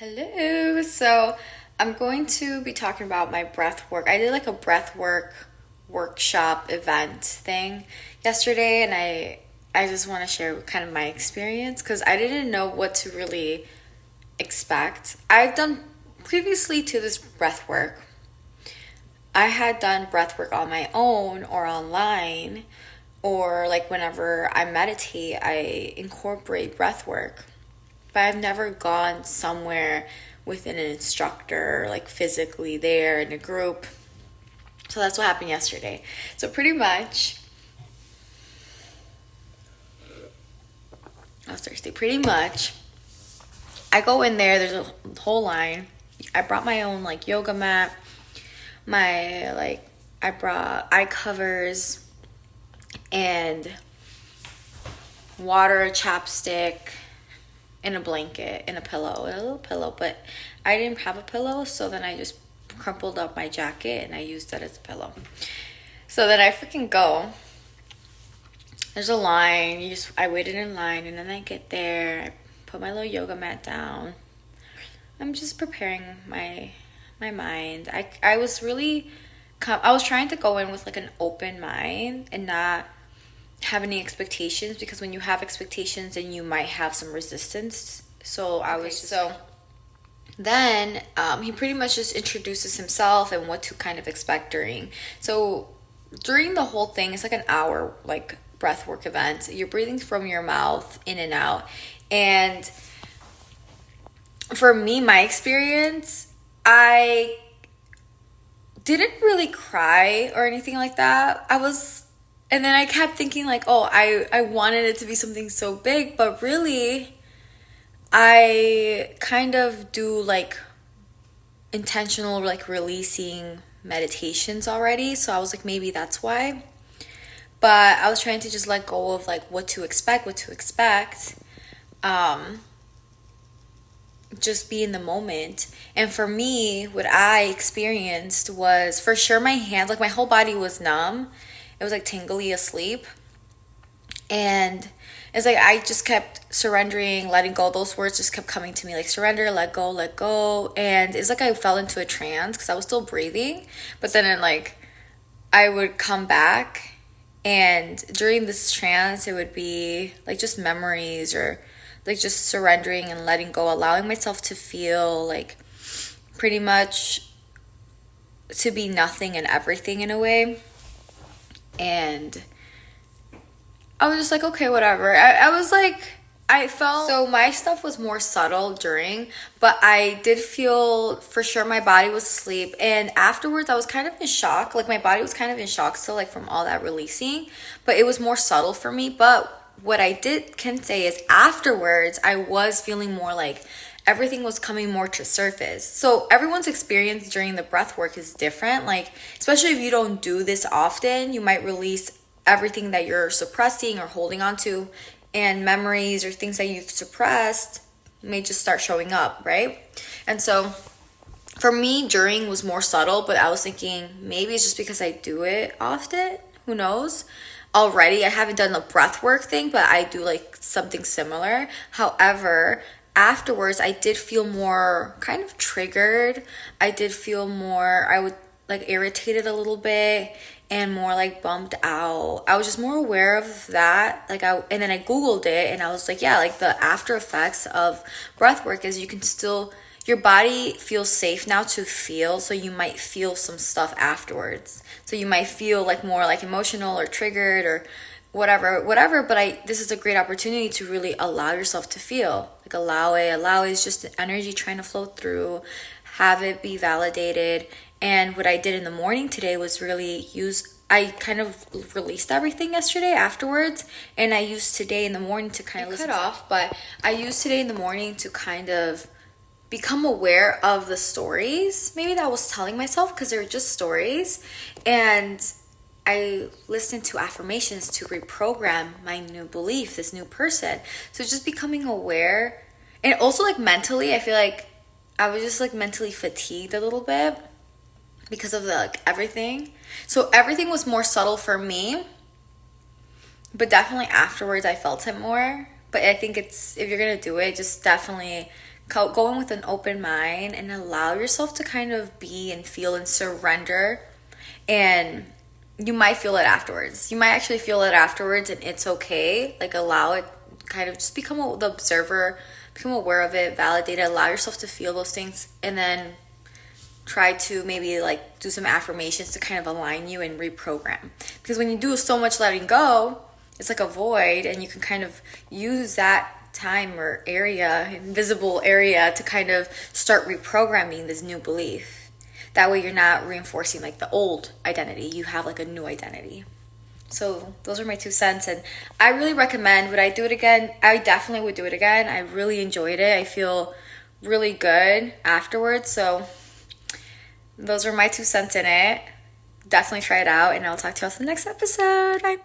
Hello. So I'm going to be talking about my breath work. I did like a breath work workshop event thing yesterday, and I just want to share kind of my experience because I didn't know what to really expect. I've done previously to this breath work. I had done breath work on my own or online, or like whenever I meditate, I incorporate breath work, but I've never gone somewhere with an instructor, like physically there in a group. So that's what happened yesterday. So pretty much, I was thirsty. Pretty much, I go in there. There's a whole line. I brought my own like yoga mat. I brought eye covers and water, chapstick, and a blanket and a pillow, a little pillow, but I didn't have a pillow, so then I just crumpled up my jacket and I used that as a pillow. So then I freaking go. There's a line. I waited in line, and then I get there. I put my little yoga mat down. I'm just preparing my mind. I was really I was trying to go in with like an open mind and not have any expectations, because when you have expectations then you might have some resistance. So I was just so then he pretty much just introduces himself and what to kind of expect during the whole thing. It's like an hour like breath work event. You're breathing from your mouth in and out, and for me, my experience, I didn't really cry or anything like that. And then I kept thinking like, oh, I wanted it to be something so big, but really, I kind of do like intentional like releasing meditations already. So I was like, maybe that's why. But I was trying to just let go of like what to expect. Just be in the moment. And for me, what I experienced was for sure my hands, like my whole body was numb. It was like tingly asleep. And it's like I just kept surrendering, letting go. Those words just kept coming to me, like surrender, let go, let go. And it's like I fell into a trance because I was still breathing. But then I would come back, and during this trance it would be like just memories, or like just surrendering and letting go, allowing myself to feel like pretty much to be nothing and everything in a way. And I was just like, okay, whatever. I was like, I felt so my stuff was more subtle during, but I did feel for sure my body was asleep. And afterwards, I was kind of in shock. Like my body was kind of in shock still, like from all that releasing, but it was more subtle for me. But what I can say is afterwards, I was feeling more like everything was coming more to surface. So everyone's experience during the breath work is different. Like, especially if you don't do this often, you might release everything that you're suppressing or holding on to, and memories or things that you've suppressed may just start showing up, right? And so for me, during was more subtle, but I was thinking maybe it's just because I do it often. Who knows? Already, I haven't done the breath work thing, but I do like something similar. However, afterwards, I did feel more kind of triggered. I did feel more, I would like irritated a little bit and more like bummed out. I was just more aware of that. And then I Googled it, and I was like, yeah, like the after effects of breath work is you can still, your body feels safe now to feel, so you might feel some stuff afterwards. So you might feel like more like emotional or triggered or whatever, but this is a great opportunity to really allow yourself to feel. Like allow it is just the energy trying to flow through, have it be validated. And what I did in the morning today was I kind of released everything yesterday afterwards, and I used today in the morning to kind of listen off, but I used today in the morning to kind of become aware of the stories maybe that I was telling myself, because they're just stories. And I listened to affirmations to reprogram my new belief, this new person. So just becoming aware, and also like mentally, I feel like I was just like mentally fatigued a little bit because of everything. So everything was more subtle for me, but definitely afterwards I felt it more. But I think if you're gonna do it, just definitely go in with an open mind and allow yourself to kind of be and feel and surrender. And you might feel it afterwards. You might actually feel it afterwards, and it's okay. Like, allow it, kind of just become the observer, become aware of it, validate it, allow yourself to feel those things, and then try to maybe like do some affirmations to kind of align you and reprogram. Because when you do so much letting go, it's like a void, and you can kind of use that time or area, invisible area, to kind of start reprogramming this new belief. That way you're not reinforcing like the old identity. You have like a new identity. So those are my 2 cents, and I really recommend. Would I do it again? I definitely would do it again. I really enjoyed it. I feel really good afterwards. So those are my 2 cents in it. Definitely try it out, and I'll talk to you all in the next episode. Bye.